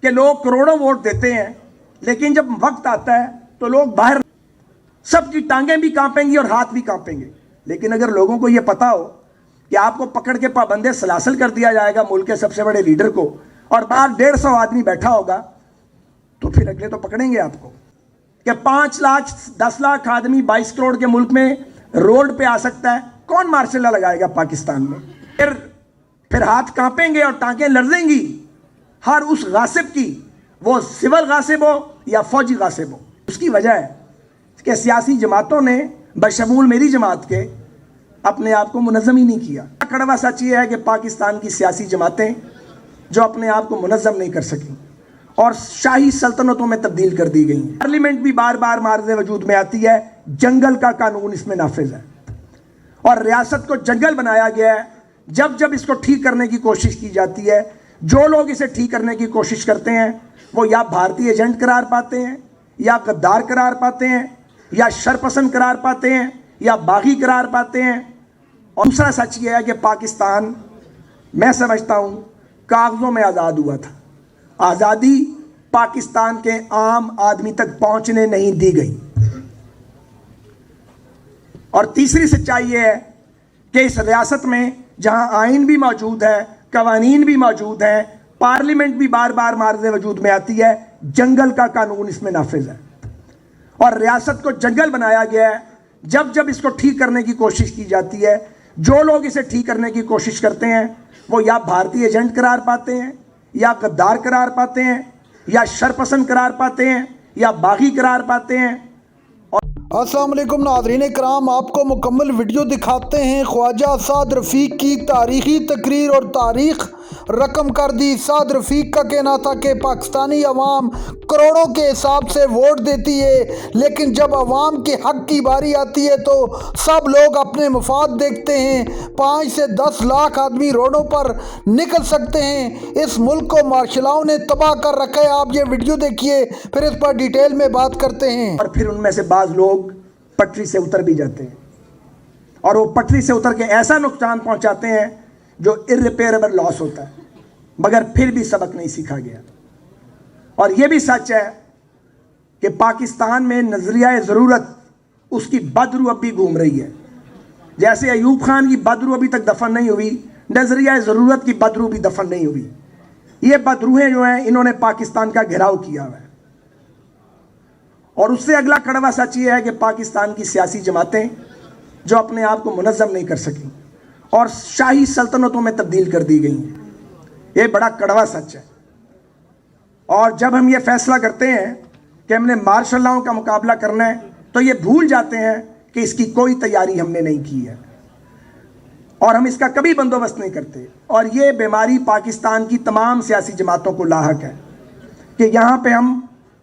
کہ لوگ کروڑوں ووٹ دیتے ہیں لیکن جب وقت آتا ہے تو لوگ باہر سب کی ٹانگیں بھی کانپیں گی اور ہاتھ بھی کانپیں گے. لیکن اگر لوگوں کو یہ پتا ہو کہ آپ کو پکڑ کے پابندے سلاسل کر دیا جائے گا ملک کے سب سے بڑے لیڈر کو اور باہر 150 آدمی بیٹھا ہوگا تو پھر اگلے تو پکڑیں گے آپ کو کہ 5 لاکھ 10 لاکھ آدمی 22 کروڑ کے ملک میں روڈ پہ آ سکتا ہے. کون مارشل لا لگائے گا پاکستان میں؟ پھر ہاتھ کانپیں گے اور ٹانکیں لرزیں گی ہر اس غاصب کی، وہ سول غاصب ہو یا فوجی غاصب ہو. اس کی وجہ ہے کہ سیاسی جماعتوں نے بشمول میری جماعت کے اپنے آپ کو منظم ہی نہیں کیا. کڑوا سچ یہ ہے کہ پاکستان کی سیاسی جماعتیں جو اپنے آپ کو منظم نہیں کر سکیں اور شاہی سلطنتوں میں تبدیل کر دی گئی ہیں. پارلیمنٹ بھی بار بار معرض وجود میں آتی ہے، جنگل کا قانون اس میں نافذ ہے اور ریاست کو جنگل بنایا گیا ہے. جب جب اس کو ٹھیک کرنے کی کوشش کی جاتی ہے، جو لوگ اسے ٹھیک کرنے کی کوشش کرتے ہیں وہ یا بھارتی ایجنٹ قرار پاتے ہیں یا غدار قرار پاتے ہیں یا شرپسند قرار پاتے ہیں یا باغی قرار پاتے ہیں. اور دوسرا سچ یہ ہے کہ پاکستان میں سمجھتا ہوں کاغذوں میں آزاد ہوا تھا، آزادی پاکستان کے عام آدمی تک پہنچنے نہیں دی گئی. اور تیسری سچائی یہ ہے کہ اس ریاست میں جہاں آئین بھی موجود ہے، قوانین بھی موجود ہیں، پارلیمنٹ بھی بار بار معرض وجود میں آتی ہے، جنگل کا قانون اس میں نافذ ہے اور ریاست کو جنگل بنایا گیا ہے. جب جب اس کو ٹھیک کرنے کی کوشش کی جاتی ہے، جو لوگ اسے ٹھیک کرنے کی کوشش کرتے ہیں وہ یا بھارتی ایجنٹ قرار پاتے ہیں یا غدار قرار پاتے ہیں یا شرپسند قرار پاتے ہیں یا باغی قرار پاتے ہیں. السلام علیکم ناظرین کرام، آپ کو مکمل ویڈیو دکھاتے ہیں. خواجہ سعد رفیق کی تاریخی تقریر اور تاریخ رقم کر دی. سعد رفیق کا کہنا تھا کہ پاکستانی عوام کروڑوں کے حساب سے ووٹ دیتی ہے لیکن جب عوام کے حق کی باری آتی ہے تو سب لوگ اپنے مفاد دیکھتے ہیں. 5 سے 10 لاکھ آدمی روڈوں پر نکل سکتے ہیں. اس ملک کو مارشلاؤں نے تباہ کر رکھا ہے. آپ یہ ویڈیو دیکھیے پھر اس پر ڈیٹیل میں بات کرتے ہیں. اور پھر ان میں سے بعض لوگ پٹری سے اتر بھی جاتے ہیں اور وہ پٹری سے اتر کے ایسا نقصان پہنچاتے ہیں جو irreparable لاس ہوتا ہے، مگر پھر بھی سبق نہیں سیکھا گیا. اور یہ بھی سچ ہے کہ پاکستان میں نظریہ ضرورت اس کی بدرو اب بھی گھوم رہی ہے. جیسے ایوب خان کی بدرو ابھی تک دفن نہیں ہوئی، نظریہ ضرورت کی بدرو بھی دفن نہیں ہوئی. یہ بدروہیں جو ہیں انہوں نے پاکستان کا گھیراؤ کیا ہوا ہے. اور اس سے اگلا کڑوا سچ یہ ہے کہ پاکستان کی سیاسی جماعتیں جو اپنے آپ کو منظم نہیں کر سکیں اور شاہی سلطنتوں میں تبدیل کر دی گئی ہیں. یہ بڑا کڑوا سچ ہے. اور جب ہم یہ فیصلہ کرتے ہیں کہ ہم نے مارشل لاؤں کا مقابلہ کرنا ہے تو یہ بھول جاتے ہیں کہ اس کی کوئی تیاری ہم نے نہیں کی ہے اور ہم اس کا کبھی بندوبست نہیں کرتے. اور یہ بیماری پاکستان کی تمام سیاسی جماعتوں کو لاحق ہے کہ یہاں پہ ہم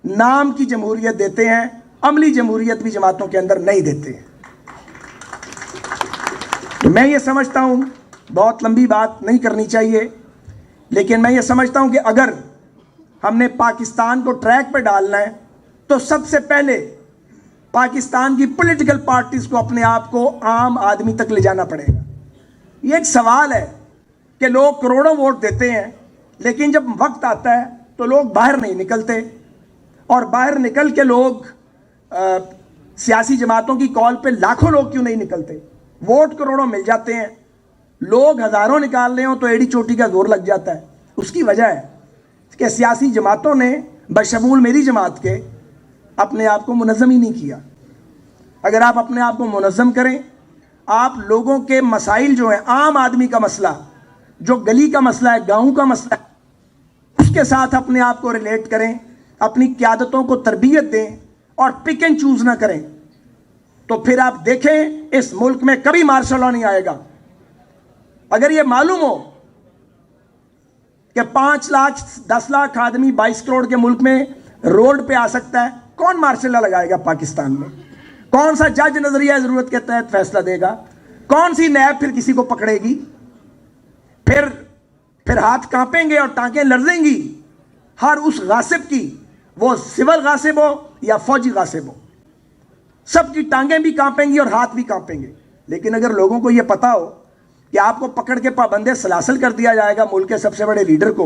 نام کی جمہوریت دیتے ہیں، عملی جمہوریت بھی جماعتوں کے اندر نہیں دیتے ہیں. تو میں یہ سمجھتا ہوں، بہت لمبی بات نہیں کرنی چاہیے، لیکن میں یہ سمجھتا ہوں کہ اگر ہم نے پاکستان کو ٹریک پہ ڈالنا ہے تو سب سے پہلے پاکستان کی پولیٹیکل پارٹیز کو اپنے آپ کو عام آدمی تک لے جانا پڑے گا. یہ ایک سوال ہے کہ لوگ کروڑوں ووٹ دیتے ہیں لیکن جب وقت آتا ہے تو لوگ باہر نہیں نکلتے اور باہر نکل کے لوگ سیاسی جماعتوں کی کال پہ لاکھوں لوگ کیوں نہیں نکلتے؟ ووٹ کروڑوں مل جاتے ہیں، لوگ ہزاروں نکال رہے ہوں تو ایڑی چوٹی کا زور لگ جاتا ہے. اس کی وجہ ہے کہ سیاسی جماعتوں نے بشمول میری جماعت کے اپنے آپ کو منظم ہی نہیں کیا. اگر آپ اپنے آپ کو منظم کریں، آپ لوگوں کے مسائل جو ہیں، عام آدمی کا مسئلہ، جو گلی کا مسئلہ ہے، گاؤں کا مسئلہ ہے، اس کے ساتھ اپنے آپ کو ریلیٹ کریں، اپنی قیادتوں کو تربیت دیں اور پک اینڈ چوز نہ کریں تو پھر آپ دیکھیں اس ملک میں کبھی مارشل لا نہیں آئے گا. اگر یہ معلوم ہو کہ 5 لاکھ 10 لاکھ آدمی 22 کروڑ کے ملک میں روڈ پہ آ سکتا ہے، کون مارشل لا لگائے گا پاکستان میں؟ کون سا جج نظریہ ضرورت کے تحت فیصلہ دے گا؟ کون سی نیب پھر کسی کو پکڑے گی؟ پھر ہاتھ کانپیں گے اور ٹانکیں لرزیں گی ہر اس غاصب کی، وہ سول غاصب ہو یا فوجی غاصب ہو. سب کی ٹانگیں بھی کانپیں گی اور ہاتھ بھی کانپیں گے. لیکن اگر لوگوں کو یہ پتا ہو کہ آپ کو پکڑ کے پابندے سلاسل کر دیا جائے گا ملک کے سب سے بڑے لیڈر کو